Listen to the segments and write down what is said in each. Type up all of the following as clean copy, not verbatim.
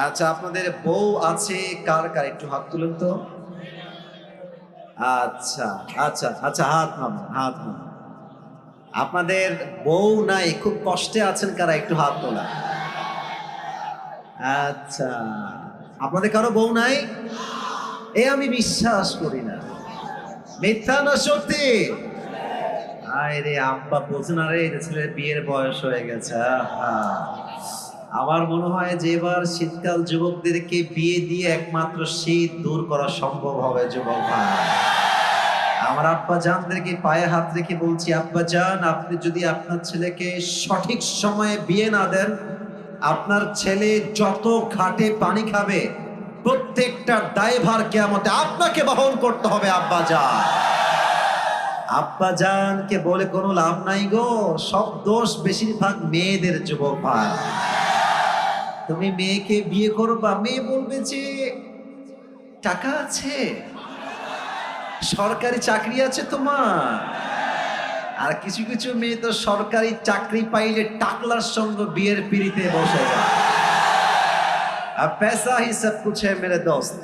আচ্ছা, আপনাদের বউ আছে কার কার একটু হাত তুলেন তো। আচ্ছা আচ্ছা আচ্ছা, হাত নামান, হাত নামান। আপনাদের বউ নাই, খুব কষ্টে আছেন কারা, একটু হাত তোলা। আচ্ছা, আপনাদের কারো বউ নাই? এ আমি বিশ্বাস করি না। মিথ্যা না সত্যি? আয় রে আব্বা, বোঝে না রে, এই ছেলের বিয়ের বয়স হয়ে গেছে। আহা। আমার মনে হয় যে এবার শীতকাল যুবকদেরকে বিয়ে দিয়ে একমাত্র শীত দূর করা সম্ভব হবে যুবক ভাই। আমার আব্বা জানদেরকে পায়ে হাত রেখে বলছি, আব্বা জান, আপনি যদি আপনার ছেলেকে সঠিক সময়ে বিয়ে না দেন, আপনার ছেলে যত ঘাটে পানি খাবে প্রত্যেকটা দায়ভার কিয়ামতে আপনাকে বহন করতে হবে আব্বা জান। আব্বা জানকে বলে কোনো লাভ নাই গো, সব দোষ বেশিরভাগ মেয়েদের যুবক ভাই। তুমি মেয়েকে বিয়ে করবা, মেয়ে বলবে যে টাকা আছে, সরকারি চাকরি আছে তোমার। আর কিছু কিছু মেয়ে তো সরকারি চাকরি পাইলে টাকলার সঙ্গে বিয়ের পিড়িতে বসে যায়। আর পেশা হি সব কুছ হ্যায় মেরে দোস্ত।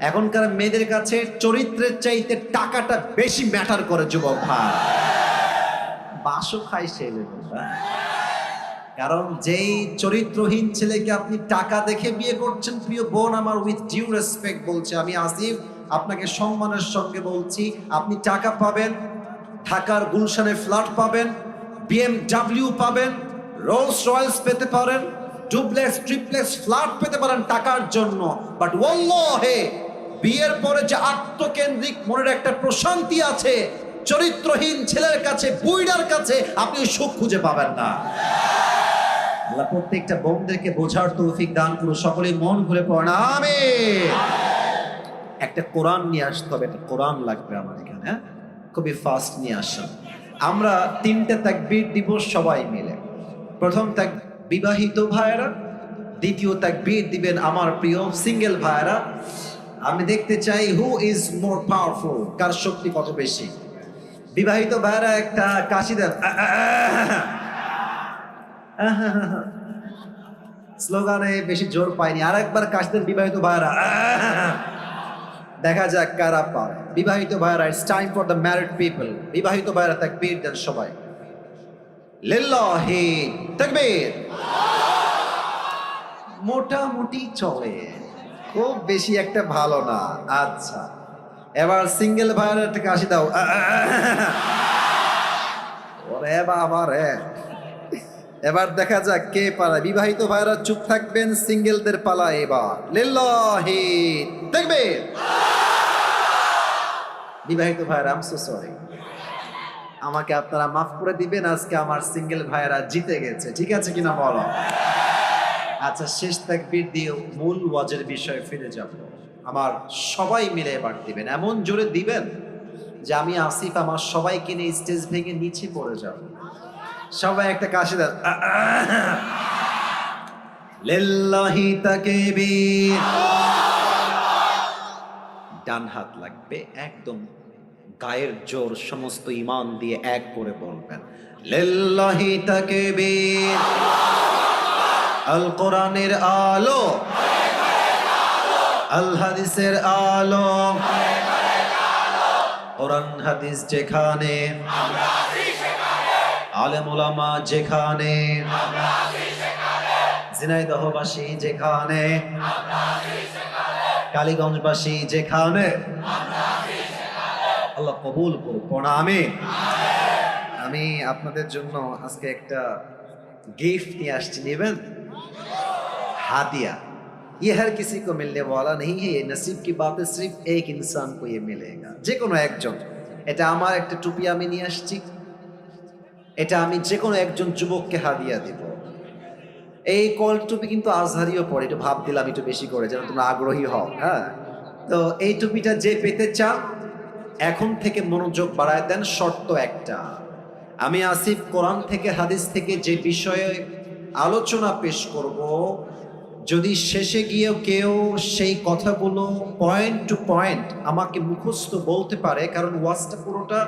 এখনকার মেয়েদের কাছে চরিত্রের চাইতে টাকাটা বেশি ম্যাটার করে যুবক ভাই। বাসও খাই সেই লেভেলটা। কারণ যেই চরিত্রহীন ছেলেকে আপনি টাকা দেখে বিয়ে করছেন, প্রিয় বোন আমার, উইথ ডিউ রেসপেক্ট বলছে, আমি আসিফ আপনাকে সম্মানের সঙ্গে বলছি, আপনি টাকা পাবেন, ঢাকার গুলশানে ফ্ল্যাট পাবেন, বিএমডব্লিউ পাবেন, রোলস রয়েলস পেতে পারেন, ডুপ্লেক্স ট্রিপ্লেক্স ফ্ল্যাট পেতে পারেন টাকার জন্য, বাট ওয়াল্লাহে বিয়ের পরে যে আত্মকেন্দ্রিক মনের একটা প্রশান্তি আছে, চরিত্রহীন ছেলের কাছে, বুইড়ার কাছে আপনি সুখ খুঁজে পাবেন না। আল্লাহ প্রত্যেকটা বোনদেরকে বোঝার তৌফিক দান করুন, সকলেই মন খুলে পড়েন আমিন। একটা কোরআন নিয়ে আসতে হবে, একটা কোরআন লাগবে আমার এখানে, হ্যাঁ? খুবই ফাস্ট নিয়ে আসেন। আমরা তিনটে তাকবীর দিব সবাই মিলে। প্রথম বিবাহিত ভাইয়েরা, দ্বিতীয় তাকবীর দিবেন আমার প্রিয় সিঙ্গেল ভাইয়েরা। আমি দেখতে চাই হু ইজ মোর পাওয়ারফুল, কার শক্তি কত বেশি। বিবাহিত ভাইয়েরা একটা কাশি দেন, স্লোগানে বেশি জোর পাইনি, আর একবার কাশি দেন বিবাহিত ভাইয়েরা, দেখা যাক কারা পারে। বিবাহিত ভাইয়েরা, it's time for the married people. বিবাহিত ভাইয়েরা তাকবীর দেন সবাই, লিল্লাহি তাকবীর। মোটামুটি চলে, খুব বেশি একটা ভালো না। আচ্ছা, এবার সিঙ্গেল ভাইয়েরা একটা কাশি দাও, ওরে বাবা রে। এবার দেখা যাক কে পারে। বিবাহিত ভাইরা চুপ থাকবেন, সিঙ্গেলদের পালা এবার, লিল্লাহি তাকবীর। বিবাহিত ভাইরা, আই এম সো সরি, আমাকে আপনারা মাফ করে দিবেন, আজকে আমার সিঙ্গেল ভাইরা জিতে গেছে, ঠিক আছে কিনা বলো। আচ্ছা, শেষ তাকবীর দিয়ে মূল ওয়াজের বিষয়ে ফিরে যাব। আমার সবাই মিলে এবার দিবেন, এমন জোরে দিবেন যে আমি আসিফ আমার সবাইকে নিয়ে স্টেজ ভেঙে নিচে পড়ে যাব। সবাই একটা কাশি দেন, লিল্লাহি তাকবীর। ডান হাত লাগবে একদম গায়ের জোর, সমস্ত ঈমান দিয়ে এক করে বলবেন, লিল্লাহি তাকবীর। আল কোরআনের আলো, আল হাদিসের আলো, কোরআন হাদিস যেখানে, আলেম ওলামা যেখানে, ঝিনাইদহবাসী যেখানে, কালীগঞ্জবাসী যেখানে, আল্লাহ কবুল করুক, আমিন। আমি আপনাদের জন্য আজকে একটা गिफ्ट নিয়ে আসছি, নেবেন? हादिया। ये हर किसी को मिलने वाला नहीं है, ये नसीब की बात है, सिर्फ एक इंसान को ये मिलेगा, যে কোনো একজন। এটা আমার একটা টুপি আমি নিয়ে আসছি, এটা আমি যে কোনো একজন যুবককে হাদিয়া দিব। এই কল টুপি কিন্তু আজহারিও পরে, একটু ভাব দিলাম একটু বেশি করে, যেন তোমরা আগ্রহী হও। হ্যাঁ, তো এই টুপিটা যে পেতে চান এখন থেকে মনোযোগ বাড়ায় দেন। শর্ত একটা, আমি আসিফ কোরআন থেকে হাদিস থেকে যে বিষয়ে আলোচনা পেশ করব, যদি শেষে গিয়েও কেউ সেই কথাগুলো পয়েন্ট টু পয়েন্ট আমাকে মুখস্থ বলতে পারে, কারণ ওয়াজটা পুরোটা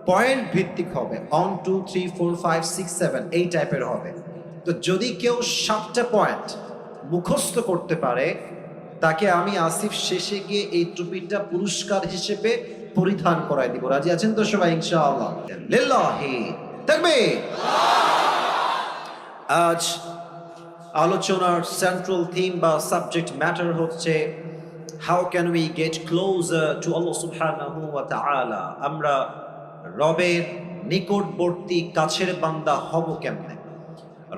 পয়েন্ট ভিত্তিক হবে, 1 2 3 4 5 6 7 এই টাইপের হবে। তো যদি কেউ 7টা পয়েন্ট মুখস্থ করতে পারে, তাকে আমি আসিফ শেষে গিয়ে এই টুপিটা পুরস্কার হিসেবে পরিধান করাই দিব। রাজি আছেন তো সবাই ইনশাআল্লাহ? লিল্লাহি তাকবীর। আজ আলোচনার সেন্ট্রাল থিম বা সাবজেক্ট ম্যাটার হচ্ছে how can we get closer to Allah সুবহানাহু ওয়া তাআলা। আমরা রবের নিকটবর্তী কাছের বান্দা হব কেমনে?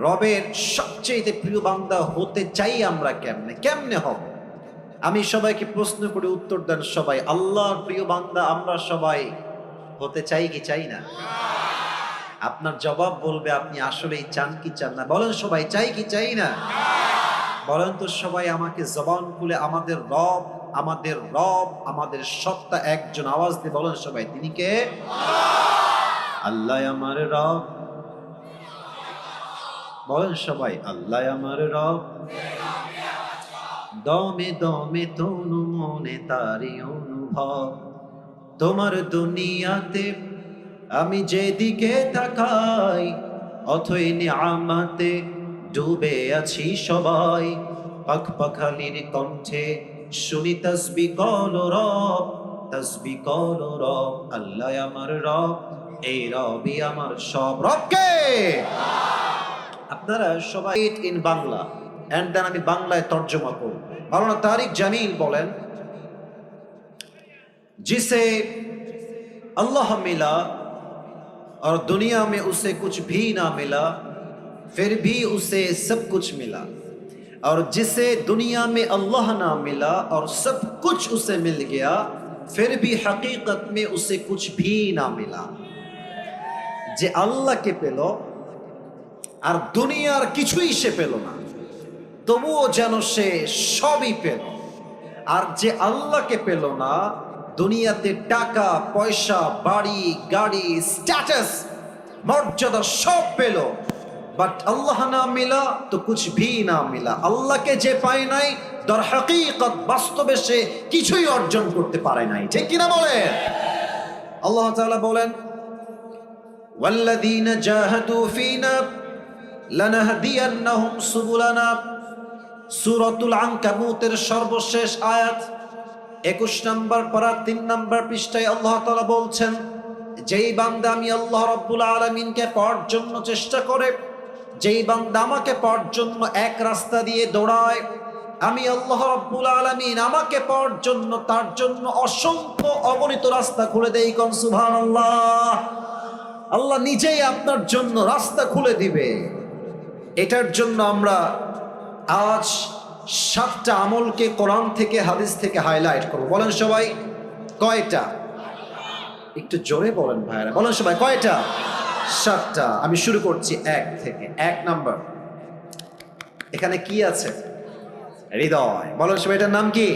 রবের সবচেয়ে প্রিয় বান্দা হতে চাই আমরা কেমনে? কেমনে হব? আমি সবাইকে প্রশ্ন করে উত্তর দেন সবাই। আল্লাহর প্রিয় বান্দা আমরা সবাই হতে চাই কি চাই না? আপনার জবাব বলবে আপনি আসলেই চান কি চান না। বলেন সবাই, চাই কি চাই না? বলেন তো সবাই আমাকে জবান খুলে, আমাদের রব, আমাদের রব, আমাদের সত্তা একজন। আওয়াজ দিয়ে বলেন সবাই, তিনি কে? আল্লাহ আমার রব। বলেন সবাই, আল্লাহ আমার রব। দমে দমে তনু মনে তারি অনুভব, তোমার দুনিয়াতে আমি যেদিকে তাকাই অথই নিয়ামতে ডুবে আছি সবাই। পাখ পাখালির কণ্ঠে শুনি তাসবিহ করো রব, তাসবিহ করো রব। আল্লাহ আমার রব, এই রবই আমার সব। রবকে আপনারা সবাই ইন বাংলা এন্ড দেন আমি বাংলায় তর্জমা করব। মাওলানা তারিক জামিল বলেন, जिसे अल्लाह मिला और दुनिया में उसे कुछ भी ना मिला, फिर भी उसे सब कुछ मिला। और जिसे दुनिया में अल्लाह ना मिला और सब कुछ उसे मिल गया, फिर भी हकीकत में उसे कुछ भी ना मिला। जे अल्लाह के पेलो और दुनियार किछुई से पेलो ना, তবুও যেন সে সবই পেল। আর যে আল্লাহকে পেল না, দুনিয়াতে টাকা পয়সা বাড়ি গাড়ি স্ট্যাটাস মর্যাদা সব পেল, বাট আল্লাহ না মিলা তো কুছ ভি না মিলা। আল্লাহকে যে পায় নাই, দর হাকিকত বাস্তবে সে কিছুই অর্জন করতে পারে নাই। ঠিক কিনা বলেন? আল্লাহ তাআলা বলেন, ওয়াল্লাযীনা জাহাদু ফীনা লানাহদিয়ান্নাহুম সুবুলানা। সূরাতুল আনকাবুতের সর্বশেষ আয়াত 21 নম্বর পারা 3 নম্বর পৃষ্ঠায় আল্লাহ তাআলা বলছেন, যেই বান্দা আমি আল্লাহ রাব্বুল আলামিনকে পাওয়ার জন্য চেষ্টা করে, যেই বান্দা আমাকে পাওয়ার জন্য এক রাস্তা দিয়ে দৌড়ায়, আমি আল্লাহ রাব্বুল আলামিন আমাকে পাওয়ার জন্য তার জন্য অসংখ্য অগণিত রাস্তা খুলে দেই। কোন সুবহানাল্লাহ। আল্লাহ নিজেই আপনার জন্য রাস্তা খুলে দিবে। এটার জন্য আমরা আজ 7টা আমলকে কোরআন থেকে হাদিস থেকে হাইলাইট করব। বলেন সবাই, কয়টা? একটু জোরে বলেন ভাইরা। বলেন সবাই, কয়টা? 7টা। আমি শুরু করছি 1 থেকে। 1 নাম্বার, এখানে কি আছে? হৃদয়। বলেন সবাই, এটার নাম কি?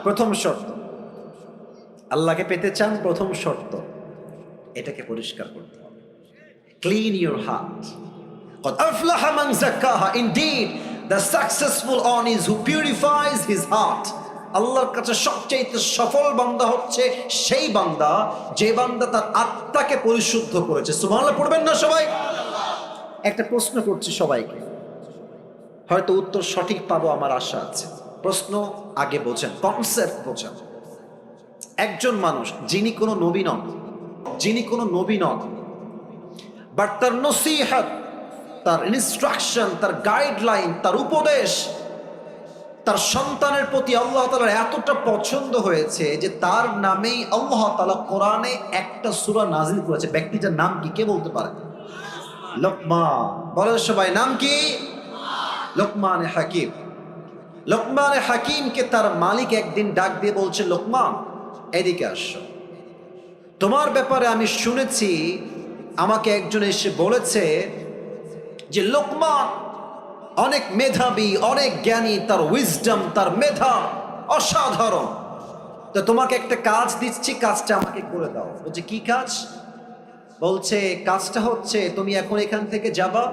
প্রথম শর্ত, আল্লাহকে পেতে চান, প্রথম শর্ত এটাকে পরিষ্কার করতে হবে। Clean your heart. قد أفلح من زكاها. Indeed, the successful one is who purifies his heart. আল্লাহর কাছে সবচেয়ে সফল বান্দা হচ্ছে সেই বান্দা যে বান্দা তার আত্মাকে পরিশুদ্ধ করেছে। সুবহানাল্লাহ পড়বেন না সবাই? একটা প্রশ্ন করছি সবাইকে, হয়তো উত্তর সঠিক পাবো আমার আশা আছে। প্রশ্ন আগে বোঝেন, কনসেপ্ট বোঝেন। একজন মানুষ যিনি কোনো নবী নন, যিনি কোনো নবী নন, বাট তার নসিহত, তার ইনস্ট্রাকশন, তার গাইডলাইন, তার উপদেশ তার সন্তানের প্রতি আল্লাহ তাআলার এতটা পছন্দ হয়েছে যে তার নামেই আল্লাহ তাআলা কোরআনে একটা সূরা নাজিল করেছে। ব্যক্তিটার নাম কি? কে বলতে পারে? লোকমান। বলেন সবাই, নাম কি? লোকমান হাকিম। লোকমান হাকিমকে তার মালিক একদিন ডাক দিয়ে বলছে, লোকমান এদিকে আসো, তোমার ব্যাপারে আমি শুনেছি, আমাকে একজন এসে বলেছে যে লোকমান অনেক মেধাবী, অনেক জ্ঞানী, তার উইজডম, তার মেধা অসাধারণ। তো তোমাকে একটা কাজ দিচ্ছি, কাজটা আমাকে করে দাও। বলছে কি কাজ? বলছে কাজটা হচ্ছে তুমি এখন এখান থেকে যাবা,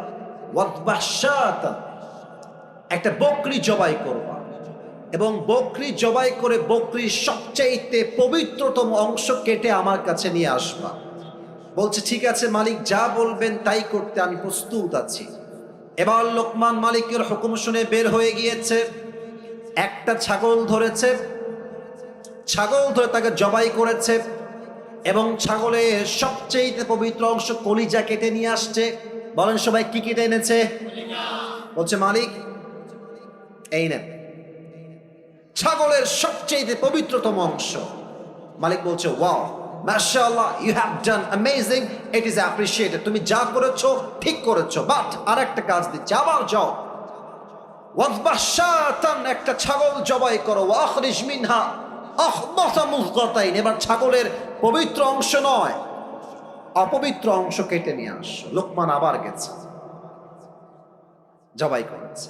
একটা বকরি জবাই করবা এবং বকরি জবাই করে বকরির সবচাইতে পবিত্রতম অংশ কেটে আমার কাছে নিয়ে আসবা। বলছে ঠিক আছে মালিক, যা বলবেন তাই করতে আমি প্রস্তুত আছি। এবার লোকমান মালিকের হুকুম শুনে বের হয়ে গিয়েছে, একটা ছাগল ধরেছে, ছাগল ধরে তাকে জবাই করেছে এবং ছাগলের সবচেয়ে পবিত্র অংশ কলিজা কেটে নিয়ে আসছে। বলেন সবাই কি কেটে এনেছে? বলছে মালিক এই নেন ছাগলের সবচেয়ে পবিত্রতম অংশ। মালিক বলছে ওয়াও মাশাআল্লাহ, you have done amazing, it is appreciated, তুমি যা করেছো ঠিক করেছো, বাট আরেকটা কাজ দিচ্ছি, আবার যাও ওয়াজবাহ শাতান, একটা ছাগল জবাই করো, ওয়াখরিজ মিনহা আখবাসা মুযগাতাইন, এবার ছাগলের পবিত্র অংশ নয় অপবিত্র অংশ কেটে নিয়ে আসো। লোকমান আবার গেছে, জবাই করেছে,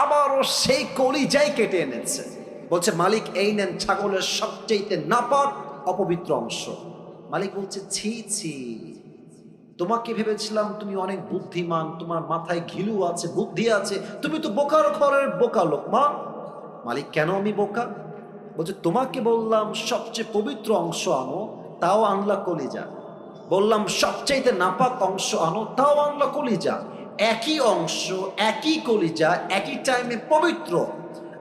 আবারও সেই কলিজাই কেটে এনেছে। বলছে মালিক এই নেন ছাগলের সবচেয়ে নাপাক অপবিত্র অংশ। মালিক বলছে ছি ছি, তোমাকে ভেবেছিলাম তুমি অনেক বুদ্ধিমান, তোমার মাথায় ঘিলু আছে, বুদ্ধি আছে, তুমি তো বোকার ঘরের বোকা লোকমান। মালিক কেন আমি বোকা? বলছে তোমাকে বললাম সবচেয়ে পবিত্র অংশ আনো, তাও আনলা কলিজা, বললাম সবচেয়ে নাপাক অংশ আনো, তাও আনলা কলিজা। একই অংশ একই কলিজা একই টাইমে পবিত্র,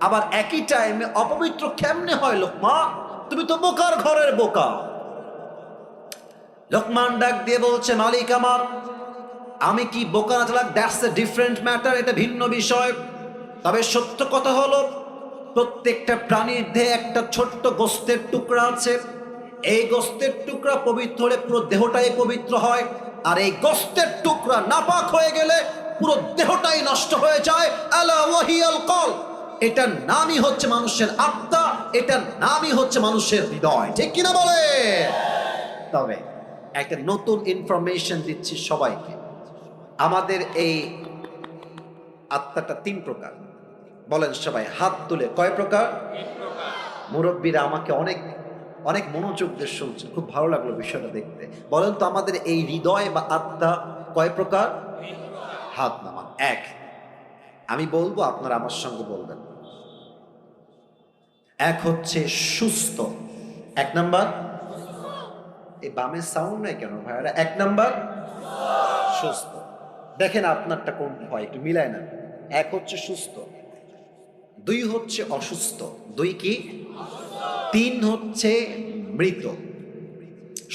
আবার একই টাইমে অপবিত্র কেমনে হয় লোকমান? তুমি তো বোকার ঘরের বোকা। লোকমান ডাক দিয়ে বলছে মালিক আমার, আমি কি বোকা না চালাক দ্যাটস এ ডিফারেন্ট ম্যাটার, এটা ভিন্ন বিষয়। তবে সত্য কথা হলো প্রত্যেকটা প্রাণীর দেহে একটা ছোট্ট গোস্তের টুকরা আছে, এই গোস্তের টুকরা পবিত্র হলে পুরো দেহটাই পবিত্র হয়, আর এই গোস্তের টুকরা নাপাক হয়ে গেলে পুরো দেহটাই নষ্ট হয়ে যায়। আলা ওয়াহিয়াল কল, এটার নামই হচ্ছে মানুষের আত্মা, এটার নামই হচ্ছে মানুষের হৃদয়, ঠিক কিনা বলে? তবে একটা নতুন ইনফরমেশন দিচ্ছি সবাইকে, আমাদের এই আত্মাটা 3 প্রকার। বলেন সবাই হাত তুলে, কয় প্রকার? মুরব্বীরা আমাকে অনেক অনেক মনোযোগ দিয়ে শুনছে, খুব ভালো লাগলো বিষয়টা দেখতে। বলেন তো আমাদের এই হৃদয় বা আত্মা কয় প্রকার? হাত নামান। 1, আমি বলবো আপনারা আমার সঙ্গে বলবেন। 1 হচ্ছে সুস্থ। 1 নাম্বার, এই বামের সাউন্ড নাই কেন ভাইরা? 1 নাম্বার সুস্থ। দেখেন আপনারটা কোন হয়, একটু মিলায় না। 1 হচ্ছে সুস্থ, 2 হচ্ছে অসুস্থ, 2 কি? 3 হচ্ছে মৃত।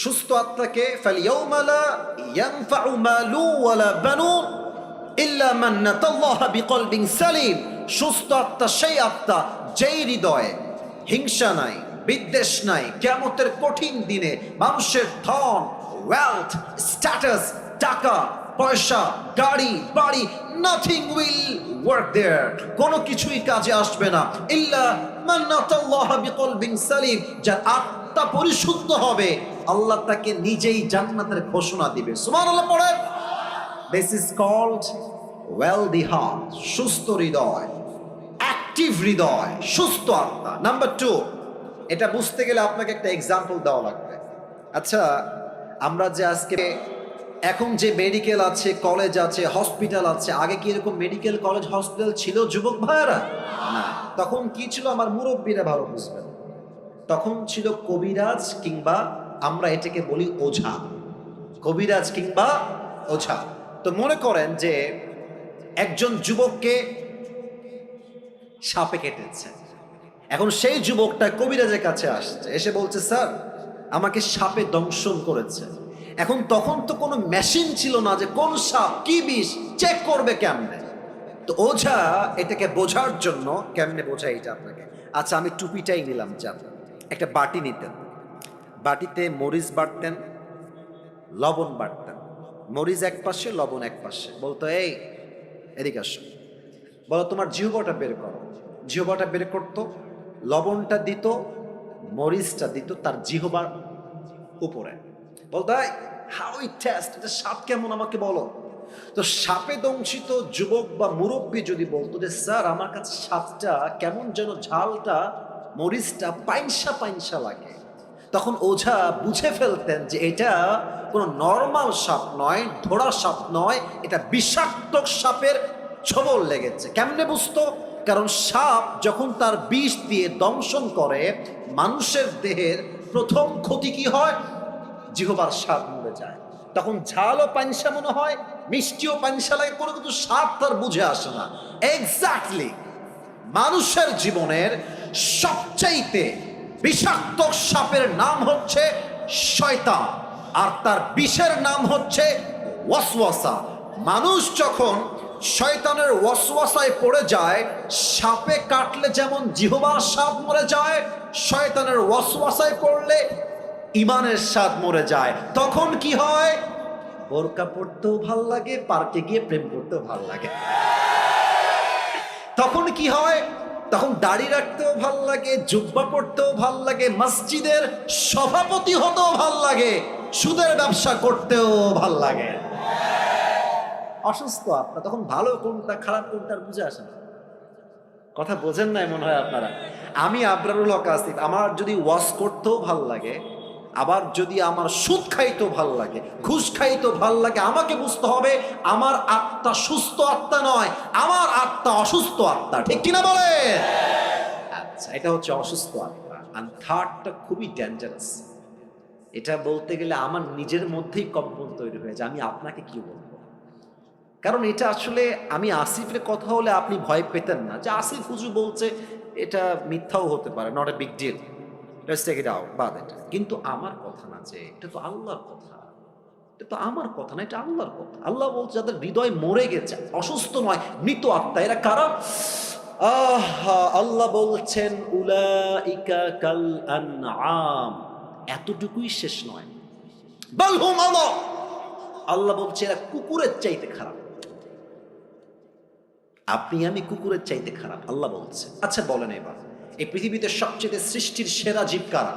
সুস্থ আত্মাকে ফালইয়াউমা লা ইয়ানফাউ মালু ওয়ালা বানুন ইল্লা মান নাতাল্লাহা বিকলবিন সালিম। সুস্থ আত্মা সেই আত্মা যেই হৃদয়ে হিংসা নাই, বিদ্বেষ নাই, কিয়ামতের কঠিন দিনে মানুষের ধন, ওয়েলথ, স্ট্যাটাস, টাকা পয়সা, গাড়ি বাড়ি, নাথিং উইল ওয়ার্ক দেয়ার, কোনো কিছুই কাজে আসবে না। ইল্লা মান নাতাল্লাহা বিকলবিন সালিম, যার আত্মা পরিশুদ্ধ হবে আল্লাহ তাকে নিজেই জান্নাতের ঘোষণা দিবে। সুবহানাল্লাহ পড়ে। This is called healthy heart, সুস্থ হৃদয়, অ্যাক্টিভ হৃদয়, সুস্থ আত্মা। নাম্বার 2, এটা বুঝতে গেলে আপনাকে একটা এক্সাম্পল দেওয়া লাগবে। আচ্ছা, আমরা যে আজকে এখন যে মেডিকেল আছে, কলেজ আছে, হসপিটাল আছে, আগে কি এরকম মেডিকেল কলেজ হসপিটাল ছিল যুবক ভাইয়েরা? না। তখন কি ছিল আমার মুরব্বীরা ভালো বুঝবেন, তখন ছিল কবিরাজ কিংবা আমরা এটাকে বলি ওঝা, কবিরাজ কিংবা ওঝা। তো মনে করেন যে একজন যুবককে সাপে কেটেছে, এখন সেই যুবকটা কবিরাজের কাছে আসছে, এসে বলছে স্যার আমাকে সাপে দংশন করেছে। এখন তখন তো কোনো মেশিন ছিল না যে কোন সাপ কি বিষ চেক করবে কেমনে। তো ওঝা এটাকে বোঝার জন্য, কেমনে বোঝাই এটা আপনাকে, আচ্ছা আমি টুপিটাই নিলাম, যান একটা বাটি নিতেন, বাটিতে মরিচ বাটতেন, লবণ বাটতেন, মরিচ এক পাশে লবণ এক পাশে, বলতো এই এদিকে আসো, বলো তোমার জিহ্বাটা বের করো, জিহ্বাটা বের করতো, লবণটা দিত, মরিচটা দিত তার জিহ্বার উপরে, বলতো হাউ ইট টেস্ট, এটা সাপ কেমন আমাকে বলো। তো সাপে দংশিত যুবক বা মুরব্বী যদি বলতো যে স্যার আমার কাছে সাপটা কেমন যেন ঝালটা মরিচটা পাইনসা পাইনসা লাগে, তখন ওঝা বুঝে ফেলতেন যে এটা কোনো নর্মাল সাপ নয়, ধরা সাপ নয়, এটা বিষাক্ত সাপের ছোবল লেগেছে। কেমনে বুঝতো? কারণ সাপ যখন তার বিষ দিয়ে দংশন করে মানুষের দেহের প্রথম ক্ষতি কি হয়? জিহ্বার স্বাদ মরে যায়, তখন ঝাল ও পাইনসা মনে হয়, মিষ্টিও পানিশা লাগে, কোনো কিছু স্বাদ তার বুঝে আসে না। এক্স্যাক্টলি মানুষের জীবনের সবচাইতে বিষাক্ত সাপের নাম হচ্ছে শয়তান, আর তার বিষের নাম হচ্ছে ওয়াসওয়াসা। মানুষ যখন শয়তানের ওয়াসওয়াসায় পড়ে যায়, সাপে কাটলে যেমন জিহ্বার স্বাদ মরে যায়, শয়তানের ওয়াসওয়াসায় পড়লে ইমানের স্বাদ মরে যায়। তখন কি হয়? বোরকা পড়তেও ভাল লাগে, পার্কে গিয়ে প্রেম করতেও ভাল লাগে। তখন কি হয়? তখন দাড়ি রাখতেও ভাল লাগে, জুব্বা পড়তেও ভাল লাগে, মসজিদের সভাপতি হতেও ভাল লাগে, সুদের ব্যবসা করতেও ভাল লাগে। অসুস্থ আপনার, তখন ভালো কোনটা খারাপ কোনটা বুঝে আসে না। কথা বোঝেন নাই মনে হয় আপনারা। আমি আবরারুল হক আসিফ, আমার যদি ওয়াজ করতেও ভাল লাগে, আবার যদি আমার সুদ খাইতেও ভাল লাগে, ঘুষ খাইতেও ভাল লাগে, আমাকে বুঝতে হবে আমার আত্মা সুস্থ আত্মা নয়, আমার আত্মা অসুস্থ আত্মা। ঠিক কিনা বলে? আচ্ছা, এটা হচ্ছে অসুস্থ আত্মা। আর থার্ডটা খুবই ডেঞ্জারাস। এটা বলতে গেলে আমার নিজের মধ্যেই কম্পন তৈরি হয়ে যায়, আমি আপনাকে কি বলবো। কারণ এটা আসলে আমি আসিফের কথা হলে আপনি ভয় পেতেন না যে আসিফ হুজুর বলছে, এটা মিথ্যাও হতে পারে, not a big deal, let's take it out, বাদ এটা। কিন্তু আমার কথা না, যে এটা তো আল্লাহর কথা, এটা তো আমার কথা না, এটা আল্লাহর কথা। আল্লাহ বলছে যাদের হৃদয় মরে গেছে, অসুস্থ নয়, মৃত আত্মা, এরা কারা? আল্লাহ বলছেন উলাইকা কাল আনআম। এতটুকুই শেষ নয়, বাল হুম আযাব। আল্লাহ বলছে এরা কুকুরের চাইতে খারাপ। আপনি আমি কুকুরের চাইতে খারাপ, আল্লাহ বলছে। আচ্ছা বলেন এবার, এই পৃথিবীতে সবচেয়ে সৃষ্টির সেরা জীব কারা?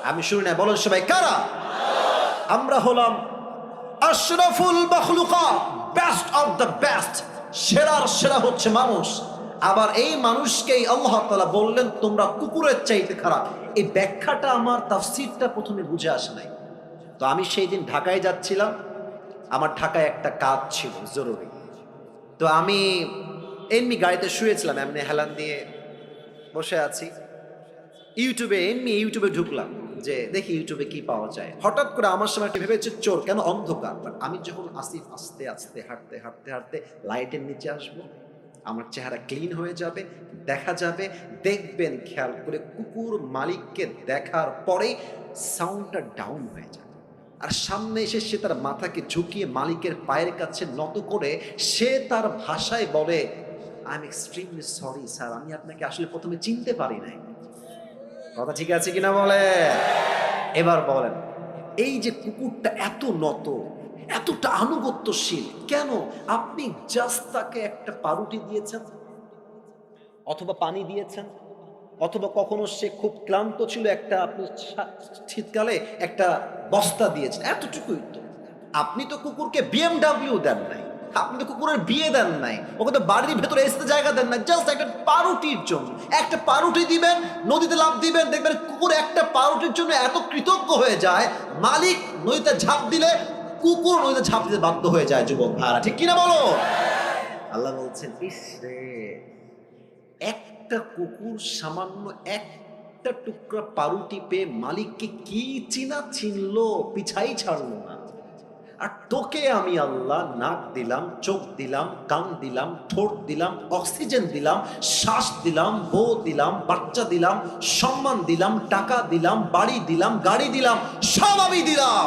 আমি শুনি না, বলেন সবাই কারা? আমরা হলাম আশরাফুল মাখলুকাত, বেস্ট অফ দ্য বেস্ট। সেরার সেরা হচ্ছে মানুষ। আবার এই মানুষকেই আল্লাহ তাআলা বললেন তোমরা কুকুরের চাইতে খারাপ। এই ব্যাখ্যাটা আমার তাফসীরটা প্রথমে বুঝে আসে নাই। তো আমি সেই দিন ঢাকায় যাচ্ছিলাম, আমার ঢাকায় একটা কাজ ছিল জরুরি। তো আমি এমনি গাড়িতে শুয়েছিলাম, এমনি হেলান দিয়ে বসে আছি, ইউটিউবে ঢুকলাম যে দেখি ইউটিউবে কি পাওয়া যায়। হঠাৎ করে আমার সময় একটা ভেবেছে চোর, কেন অন্ধকার। বাট আমি যখন আসিফ আস্তে আস্তে হাঁটতে হাঁটতে হাঁটতে লাইটের নিচে আসবো, আমার চেহারা ক্লিন হয়ে যাবে, দেখা যাবে, দেখবেন খেয়াল করে কুকুর মালিককে দেখার পরেই সাউন্ডটা ডাউন হয়ে যাবে। আর সামনে এসে সে তার মাথাকে ঝুঁকিয়ে মালিকের পায়ের কাছে নত করে সে তার ভাষায় বলে, I am extremely sorry sir, আমি আপনাকে আসলে প্রথমে চিনতে পারি নাই। কথা ঠিক আছে কিনা বলে? এবার বলেন, এই যে কুকুরটা এত নত, এতটা আনুগত্যশীল কেন? আপনি জাস্ট তাকে একটা পাউরুটি দিয়েছেন, অথবা পানি দিয়েছেন, অথবা কখনো সে খুব ক্লান্ত ছিল, একটা আপনি শীতকালে একটা বস্তা দিয়েছেন, এতটুকুই তো। আপনি তো কুকুরকে BMW দেন নাই, আপনি তো কুকুরের বিয়ে দেন নাই, ওকে তো বাড়ির ভেতরে এসে জায়গা দেন নাই, জাস্ট একটা পাউরুটির জন্য। একটা পাউরুটি দিবেন, নদীতে লাফ দিবেন, দেখবেন কুকুর একটা পাউরুটির জন্য এত কৃতজ্ঞ হয়ে যায়, মালিক নদীতে ঝাঁপ দিলে কুকুর নদীতে ঝাঁপ দিতে বাধ্য হয়ে যায়। যুবক ভাইরা ঠিক কিনা বলো? আল্লাহ বলছেন, ইস রে, একটা কুকুর সামান্য একটা টুকরা পাউরুটি পেয়ে মালিককে কি চিনা চিনলো, পিছাই ছাড়লো না। আর তোকে আমি আল্লাহ নাক দিলাম, চোখ দিলাম, কান দিলাম, ঠোঁট দিলাম, অক্সিজেন দিলাম, শ্বাস দিলাম, বউ দিলাম, বাচ্চা দিলাম, সম্মান দিলাম, টাকা দিলাম, বাড়ি দিলাম, গাড়ি দিলাম, সব আমি দিলাম।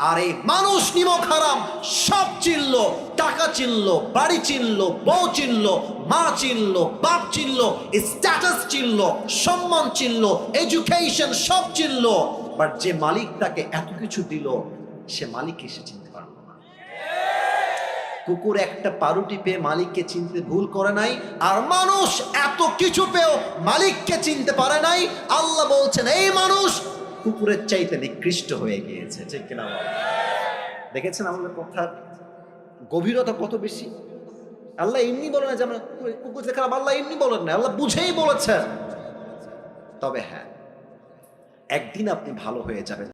আর এই মানুষ নিমক হারাম সব চিনলো, টাকা চিনলো, বাড়ি চিনলো, বউ চিনলো, মা চিনলো, বাপ চিনলো, স্ট্যাটাস চিনলো, সম্মান চিনলো, এডুকেশন সব চিনলো। বাট যে মালিক তাকে এত কিছু দিল, সে মালিককে সে চিনতে পারলো না। কুকুর একটা পাউরুটি পেয়ে মালিককে চিনতে ভুল করে নাই, আর মানুষ এত কিছু পেয়েও মালিককে চিনতে পারে নাই। আল্লাহ বলছেন এই মানুষ কুকুরের চাইতে নিকৃষ্ট হয়ে গিয়েছে। ঠিক কিনা বল? দেখেছেন আমাদের কথার গভীরতা কত বেশি? আল্লাহ এমনি বলেন না যে আমরা কুকুর খারাপ, আল্লাহ এমনি বলেন না, আল্লাহ বুঝেই বলেছেন। তবে হ্যাঁ, একদিন আপনি ভালো হয়ে যাবেন।